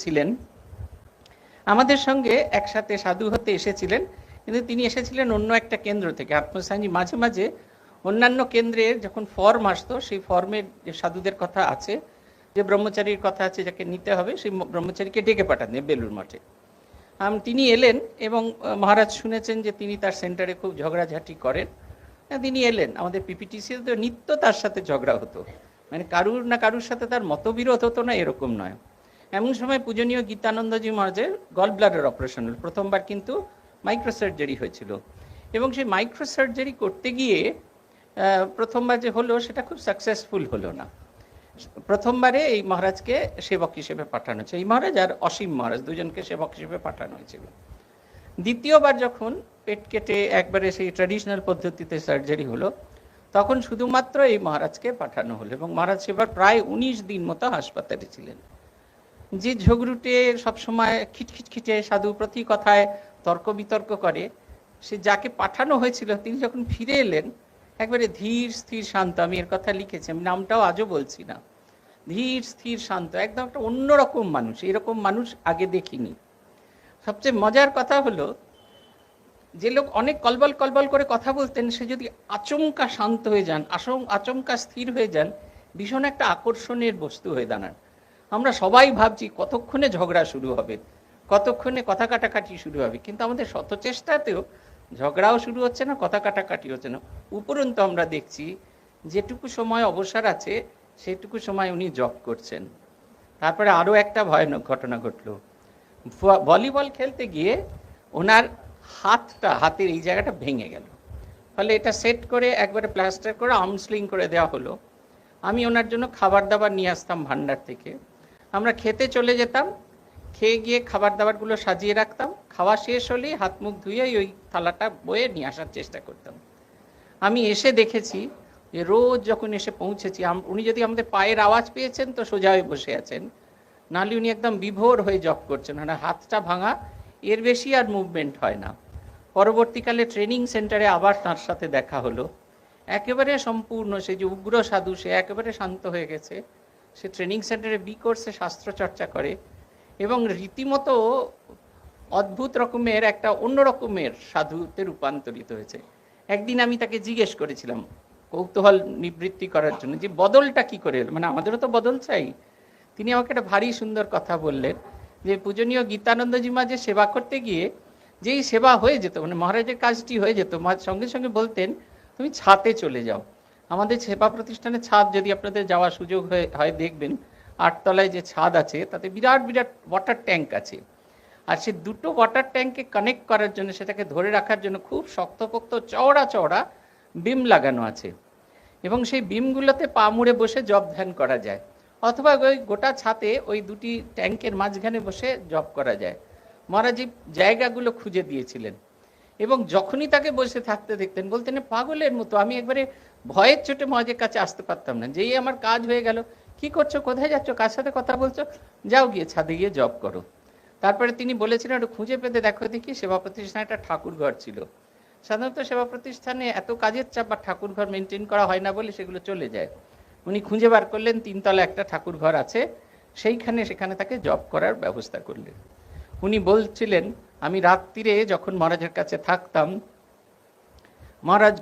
ছিলেন আমাদের সঙ্গে একসাথে সাধু হতে এসেছিলেন, কিন্তু তিনি এসেছিলেন অন্য একটা কেন্দ্র থেকে। আত্মসায়ী মাঝে মাঝে অন্যান্য কেন্দ্রের যখন ফর্ম আসতো, সেই ফর্মের যে সাধুদের কথা আছে, যে ব্রহ্মচারীর কথা আছে যাকে নিতে হবে, সেই ব্রহ্মচারীকে ডেকে পাঠান বেলুর মঠে। তিনি এলেন এবং মহারাজ শুনেছেন যে তিনি তার সেন্টারে খুব ঝগড়াঝাটি করেন। তিনি এলেন, আমাদের পিপিটিসি তো নিত্য তার সাথে ঝগড়া হতো, মানে কারুর না কারুর সাথে তার মতবিরোধ হতো না, এরকম নয়। এমন সময় পূজনীয় গীতানন্দজি মহারাজের গল ব্লাডার অপারেশন হল, প্রথমবার কিন্তু মাইক্রোসার্জারি হয়েছিল, এবং সেই মাইক্রোসার্জারি করতে গিয়ে প্রথমবার যে হলো সেটা খুব সাকসেসফুল হলো না। প্রথমবারে এই মহারাজকে সেবক হিসেবে পাঠানো হয়েছে, এই মহারাজ আর অসীম মহারাজ দুজনকে সেবক হিসেবে পাঠানো হয়েছিল। দ্বিতীয়বার যখন পেট কেটে একবারে সেই ট্র্যাডিশনাল পদ্ধতিতে সার্জারি হলো, তখন শুধুমাত্র এই মহারাজকে পাঠানো হলো, এবং মহারাজ সেবার প্রায় 19 দিন মতো হাসপাতালে ছিলেন। যে ঝগড়ুটে সবসময় খিটখিটখিটে সাধু প্রতি কথায় তর্ক বিতর্ক করে, সে যাকে পাঠানো হয়েছিল তিনি যখন ফিরে এলেন একবারে ধীর স্থির শান্ত, আমি এর কথা লিখেছি, আমি নামটাও আজও বলছি না, ধীর স্থির শান্ত, একদম একটা অন্যরকম মানুষ, এরকম মানুষ আগে দেখিনি। সবচেয়ে মজার কথা হলো, যে লোক অনেক কলবল কলবল করে কথা বলতেন, সে যদি আচমকা শান্ত হয়ে যান, আচমকা স্থির হয়ে যান, ভীষণ একটা আকর্ষণের বস্তু হয়ে দাঁড়ান। আমরা সবাই ভাবছি কতক্ষণে ঝগড়া শুরু হবে, কতক্ষণে কথা কাটাকাটি শুরু হবে, কিন্তু আমাদের শত চেষ্টাতেও ঝগড়াও শুরু হচ্ছে না, কথা কাটাকাটি হচ্ছে না। উপরন্তু আমরা দেখছি যেটুকু সময় অবসর আছে সেটুকু সময় উনি জব করছেন। তারপরে আরও একটা ভয়ানক ঘটনা ঘটলো। ভলিবল খেলতে গিয়ে ওনার হাতের এই জায়গাটা ভেঙে গেল, ফলে এটা সেট করে একবারে প্লাস্টার করে আর্মস্লিং করে দেওয়া হলো। আমি ওনার জন্য খাবার দাবার নিয়ে আসতাম ভান্ডার থেকে, আমরা খেতে চলে যেতাম, খেয়ে গিয়ে খাবার দাবারগুলো সাজিয়ে রাখতাম, খাওয়া শেষ হলেই হাত মুখ ধুয়ে ওই থালাটা বয়ে নিয়ে আসার চেষ্টা করতাম। আমি এসে দেখেছি যে রোজ যখন এসে পৌঁছেছি, উনি যদি আমাদের পায়ের আওয়াজ পেয়েছেন তো সোজা হয়ে বসে আছেন, নাহলে উনি একদম বিভোর হয়ে জব করছেন, মানে হাতটা ভাঙা, এর বেশি আর মুভমেন্ট হয় না। পরবর্তীকালে ট্রেনিং সেন্টারে আবার তার সাথে দেখা হলো, একেবারে সম্পূর্ণ সে যে উগ্র সাধু সে একেবারে শান্ত হয়ে গেছে। সে ট্রেনিং সেন্টারে বি কোর্সে শাস্ত্র চর্চা করে এবং রীতিমতো অদ্ভুত রকমের একটা অন্য রকমের সাধুতে রূপান্তরিত হয়েছে। একদিন আমি তাকে জিজ্ঞেস করেছিলাম কৌতূহল নিবৃত্তি করার জন্য যে বদলটা কি করে এলো, মানে আমাদেরও তো বদল চাই। তিনি আমাকে একটা ভারী সুন্দর কথা বললেন যে পূজনীয় গীতানন্দজি মা যে সেবা করতে গিয়ে যেই সেবা হয়ে যেত, মানে মহারাজের কাজটি হয়ে যেত, মা সঙ্গে সঙ্গে বলতেন তুমি ছাদে চলে যাও। আমাদের সেবা প্রতিষ্ঠানের ছাদ যদি আপনাদের যাওয়ার সুযোগ হয় দেখবেন, 8 তলায় যে ছাদ আছে তাতে বিরাট বিরাট ওয়াটার ট্যাঙ্ক আছে, আর সে দুটো ওয়াটার ট্যাঙ্ককে কানেক্ট করার জন্য, সেটাকে ধরে রাখার জন্য খুব শক্তপোক্ত চওড়া চওড়া বিম লাগানো আছে, এবং সেই বিমগুলোতে পা মুড়ে বসে জপ ধ্যান করা যায়, অথবা ওই গোটা ছাতে ওই দুটি ট্যাঙ্কের মাঝখানে বসে জপ করা যায়। মহারাজ জায়গাগুলো খুঁজে দিয়েছিলেন, এবং যখনই তাকে বসে থাকতে দেখতেন বলতেন পাগলের মতো। আমি একবারে ভয়ের চোটে মহারাজের কাছে আসতে পারতাম না, যেই আমার কাজ হয়ে গেল, কি করছো, কোথায় যাচ্ছ, কার সাথে কথা বলছো, যাও গিয়ে ছাদে গিয়ে জপ করো। তারপরে তিনি বলেছিলেন ওটা খুঁজে পেতে দেখো দেখি, সেবা প্রতিষ্ঠানে একটা ঠাকুর ঘর ছিল। সাধারণত সেবা প্রতিষ্ঠানে এত কাজের চাপ বা ঠাকুর ঘর মেনটেন করা হয় না বলে সেগুলো চলে যায়। উনি খুঁজে বার করলেন 3 তলা একটা ঠাকুর ঘর আছে, সেখানে তাকে জপ করার ব্যবস্থা করলেন। উনি বলছিলেন আমি রাত্রিরে যখন মহারাজের কাছে থাকতাম, মহারাজ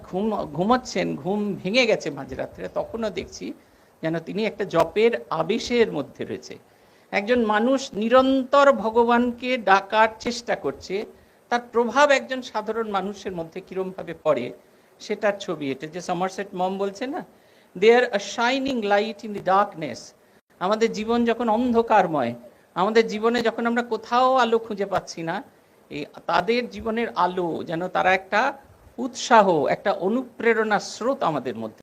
ঘুমাচ্ছেন, ঘুম ভেঙে গেছে মাঝরাত্রে, তখনও দেখছি যেন তিনি একটা জপের আবেশের মধ্যে রয়েছে। একজন মানুষ নিরন্তর ভগবানকে ডাকার চেষ্টা করছে, তার প্রভাব একজন সাধারণ মানুষের মধ্যে কিরমভাবে পড়ে সেটার ছবি এটা। যে সমারসেট মম বলছে না, they are a shining light in the darkness. আমাদের জীবন যখন অন্ধকারময়, আমাদের জীবনে যখন আমরা কোথাও আলো খুঁজে পাচ্ছি না, এই তাদের জীবনের আলো যেন তারা একটা উৎসাহ, একটা অনুপ্রেরণা স্রোত আমাদের মধ্যে